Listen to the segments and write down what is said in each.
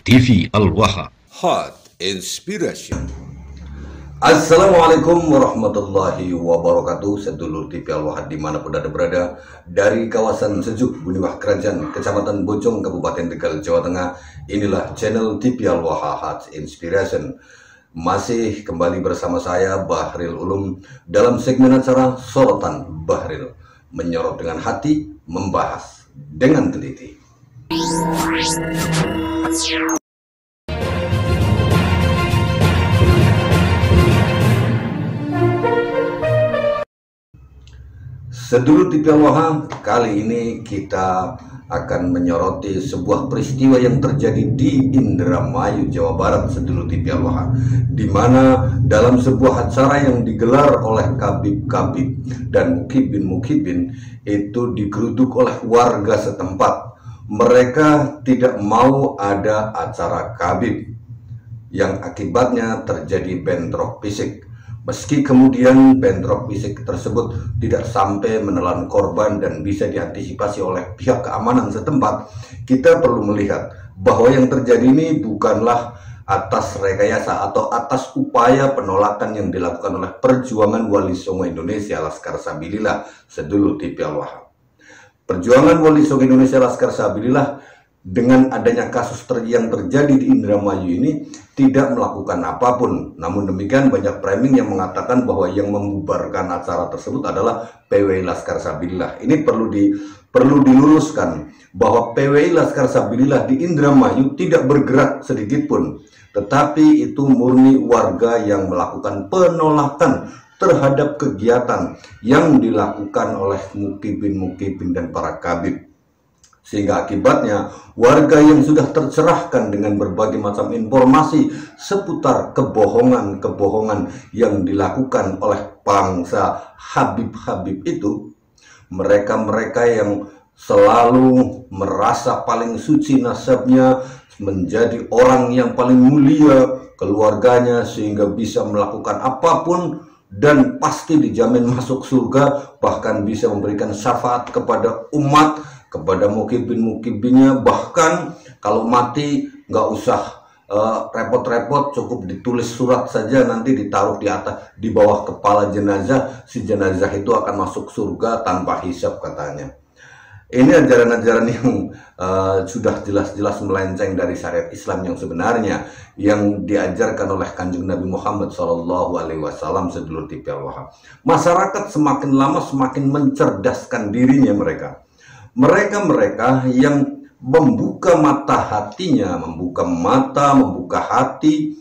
TV Al-Waha, Hot Inspiration. Assalamualaikum warahmatullahi wabarakatuh. Sedulur TV Al-Waha dimanapun Anda berada, dari kawasan Sejuk, Buniwah Kerajaan, Kecamatan Bojong, Kabupaten Tegal, Jawa Tengah. Inilah channel TV Al-Waha Hot Inspiration. Masih kembali bersama saya Bahril Ulum dalam segmen acara Sorotan Bahril, menyorot dengan hati, membahas dengan teliti. Sedulur TV Al-Waha, kali ini kita akan menyoroti sebuah peristiwa yang terjadi di Indramayu, Jawa Barat, sedulur TV Al-Waha, di mana dalam sebuah acara yang digelar oleh kabib-kabib dan mukibin-mukibin itu digeruduk oleh warga setempat. Mereka tidak mau ada acara kabib, yang akibatnya terjadi bentrok fisik. Meski kemudian bentrok fisik tersebut tidak sampai menelan korban dan bisa diantisipasi oleh pihak keamanan setempat, kita perlu melihat bahwa yang terjadi ini bukanlah atas rekayasa atau atas upaya penolakan yang dilakukan oleh Perjuangan Wali Songo Indonesia Laskar Sabilillah, sedulur TV Al-Waha. Perjuangan Wali Songo Indonesia Laskar Sabilillah dengan adanya kasus yang terjadi di Indramayu ini tidak melakukan apapun. Namun demikian banyak framing yang mengatakan bahwa yang membubarkan acara tersebut adalah PWI Laskar Sabilillah. Ini perlu diluruskan bahwa PWI Laskar Sabilillah di Indramayu tidak bergerak sedikit pun, tetapi itu murni warga yang melakukan penolakan terhadap kegiatan yang dilakukan oleh mukibin-mukibin dan para kabib. Sehingga akibatnya warga yang sudah tercerahkan dengan berbagai macam informasi seputar kebohongan-kebohongan yang dilakukan oleh bangsa Habib-Habib itu, mereka-mereka yang selalu merasa paling suci nasabnya, menjadi orang yang paling mulia keluarganya sehingga bisa melakukan apapun dan pasti dijamin masuk surga, bahkan bisa memberikan syafaat kepada umat, kepada mukibin-mukibinnya. Bahkan kalau mati nggak usah repot-repot, cukup ditulis surat saja, nanti ditaruh di atas, di bawah kepala jenazah, si jenazah itu akan masuk surga tanpa hisab katanya. Ini ajaran-ajaran yang sudah jelas-jelas melenceng dari syariat Islam yang sebenarnya, yang diajarkan oleh Kanjeng Nabi Muhammad SAW, sedulur TV Al-Waha. Masyarakat semakin lama semakin mencerdaskan dirinya mereka. Mereka yang membuka mata hatinya, membuka mata, membuka hati,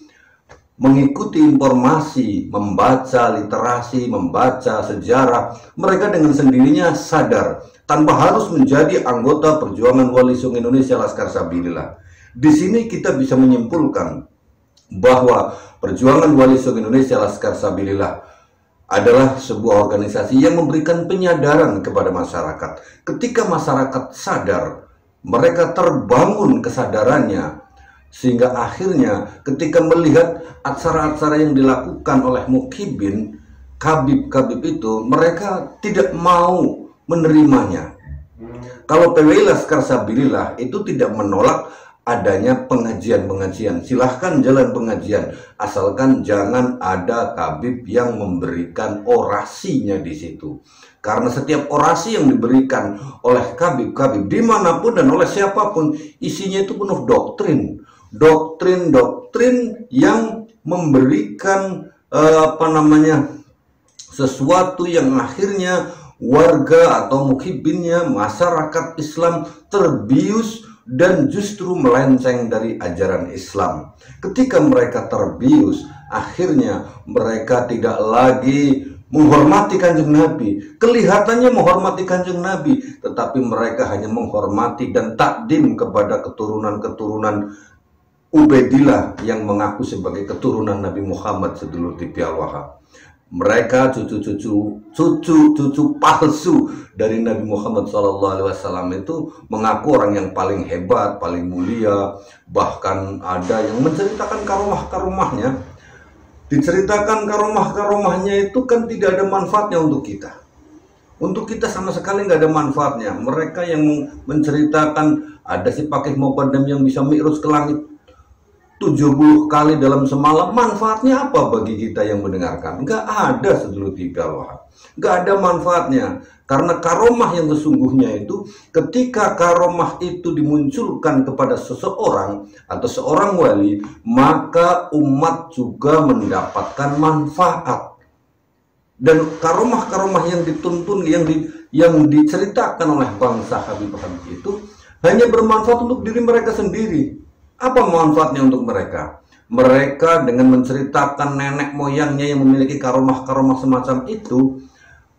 mengikuti informasi, membaca literasi, membaca sejarah, mereka dengan sendirinya sadar tanpa harus menjadi anggota Perjuangan Wali Songo Indonesia Laskar Sabilillah. Di sini kita bisa menyimpulkan bahwa Perjuangan Wali Songo Indonesia Laskar Sabilillah adalah sebuah organisasi yang memberikan penyadaran kepada masyarakat. Ketika masyarakat sadar, mereka terbangun kesadarannya, sehingga akhirnya ketika melihat acara-acara yang dilakukan oleh mukibin, kabib-kabib itu, mereka tidak mau menerimanya. Kalau PWI Laskar Sabilillah itu tidak menolak adanya pengajian-pengajian, silahkan jalan pengajian, asalkan jangan ada kabib yang memberikan orasinya di situ. Karena setiap orasi yang diberikan oleh kabib-kabib dimanapun dan oleh siapapun, isinya itu penuh doktrin yang memberikan sesuatu yang akhirnya warga atau mukibinnya, masyarakat Islam terbius dan justru melenceng dari ajaran Islam. Ketika mereka terbius, akhirnya mereka tidak lagi menghormati Kanjeng Nabi. Kelihatannya menghormati Kanjeng Nabi, tetapi mereka hanya menghormati dan takdim kepada keturunan-keturunan Ubaidillah yang mengaku sebagai keturunan Nabi Muhammad, sedulur TV Al-Waha. Mereka cucu palsu dari Nabi Muhammad SAW itu mengaku orang yang paling hebat, paling mulia. Bahkan ada yang menceritakan karomah-karomahnya. Diceritakan karomah-karomahnya itu kan tidak ada manfaatnya untuk kita. Untuk kita sama sekali nggak ada manfaatnya. Mereka yang menceritakan ada si Pakih Muqaddam yang bisa mi'raj ke langit 70 kali dalam semalam, manfaatnya apa bagi kita yang mendengarkan? Nggak ada, sedulur TV Al-Wahhab. Nggak ada manfaatnya. Karena karomah yang sesungguhnya itu, ketika karomah itu dimunculkan kepada seseorang atau seorang wali, maka umat juga mendapatkan manfaat. Dan karomah-karomah yang dituntun, yang diceritakan oleh bangsa Habib-Habib itu hanya bermanfaat untuk diri mereka sendiri. Apa manfaatnya untuk mereka? Mereka dengan menceritakan nenek moyangnya yang memiliki karomah-karomah semacam itu,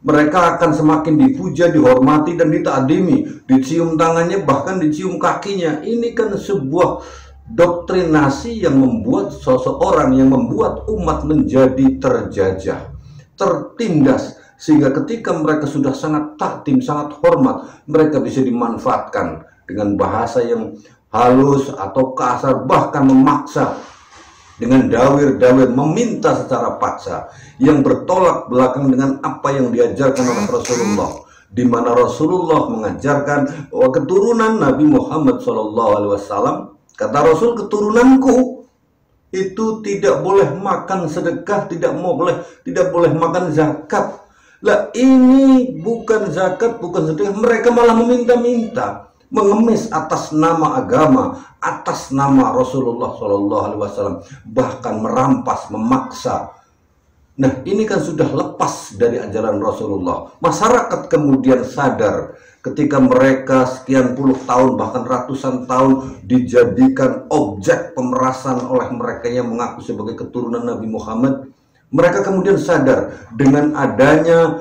mereka akan semakin dipuja, dihormati, dan ditakdimi, dicium tangannya, bahkan dicium kakinya. Ini kan sebuah doktrinasi yang membuat seseorang, yang membuat umat menjadi terjajah, tertindas, sehingga ketika mereka sudah sangat takdim, sangat hormat, mereka bisa dimanfaatkan dengan bahasa yang halus atau kasar, bahkan memaksa dengan dawir-dawir, meminta secara paksa, yang bertolak belakang dengan apa yang diajarkan oleh Rasulullah, di mana Rasulullah mengajarkan bahwa keturunan Nabi Muhammad SAW, kata Rasul, keturunanku itu tidak boleh makan sedekah, tidak boleh makan zakat. Lah ini bukan zakat, bukan sedekah, mereka malah meminta-minta, mengemis atas nama agama, atas nama Rasulullah SAW, bahkan merampas, memaksa. Nah, ini kan sudah lepas dari ajaran Rasulullah. Masyarakat kemudian sadar ketika mereka sekian puluh tahun, bahkan ratusan tahun dijadikan objek pemerasan oleh mereka yang mengaku sebagai keturunan Nabi Muhammad. Mereka kemudian sadar dengan adanya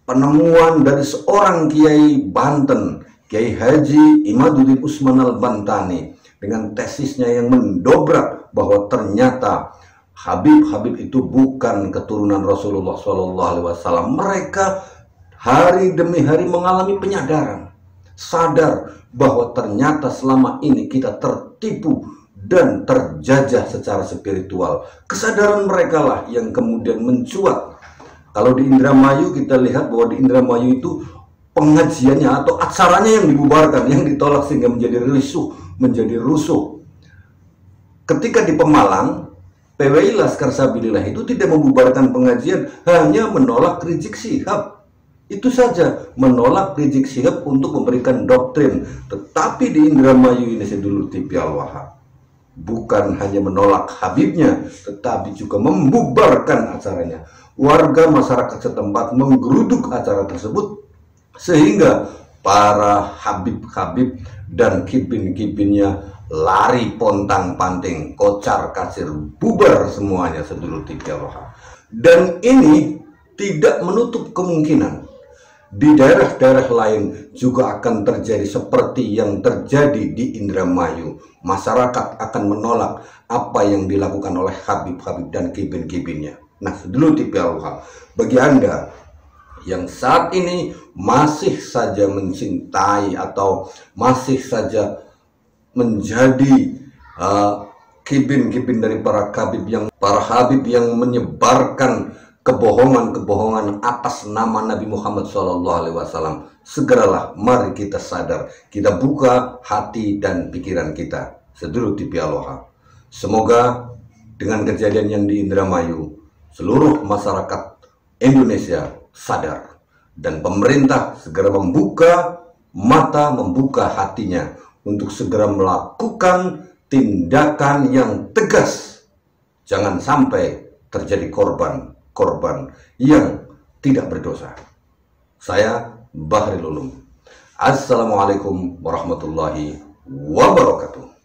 penemuan dari seorang kiai Banten, Kiai Haji Imaduddin Usman Al-Bantani, dengan tesisnya yang mendobrak bahwa ternyata Habib-Habib itu bukan keturunan Rasulullah SAW. Mereka hari demi hari mengalami penyadaran, sadar bahwa ternyata selama ini kita tertipu dan terjajah secara spiritual. Kesadaran mereka lah yang kemudian mencuat. Kalau di Indramayu kita lihat bahwa di Indramayu itu pengajiannya atau acaranya yang dibubarkan, yang ditolak sehingga menjadi rusuh. Ketika di Pemalang, PWI Laskar Sabilillah itu tidak membubarkan pengajian, hanya menolak Rizik Syihab. Itu saja, menolak Rizik Syihab untuk memberikan doktrin. Tetapi di Indramayu ini, sedulur TV Al-Wahhab, bukan hanya menolak Habibnya, tetapi juga membubarkan acaranya. Warga masyarakat setempat menggeruduk acara tersebut, sehingga para Habib-Habib dan kibin-kibinnya lari pontang-panting, kocar kacir, bubar semuanya, sedulur TV Al-Wahhab. Dan ini tidak menutup kemungkinan di daerah-daerah lain juga akan terjadi seperti yang terjadi di Indramayu. Masyarakat akan menolak apa yang dilakukan oleh Habib-Habib dan kibin-kibinnya. Nah, sedulur TV Al-Wahhab, bagi Anda yang saat ini masih saja mencintai atau masih saja menjadi kibin-kibin dari para Habib yang menyebarkan kebohongan-kebohongan atas nama Nabi Muhammad SAW, segeralah mari kita sadar, kita buka hati dan pikiran kita, sedulur TV Al-Wahhab. Semoga dengan kejadian yang di Indramayu, seluruh masyarakat Indonesia sadar dan pemerintah segera membuka mata, membuka hatinya untuk segera melakukan tindakan yang tegas. Jangan sampai terjadi korban yang tidak berdosa. Saya Bahril Ulum. Assalamualaikum warahmatullahi wabarakatuh.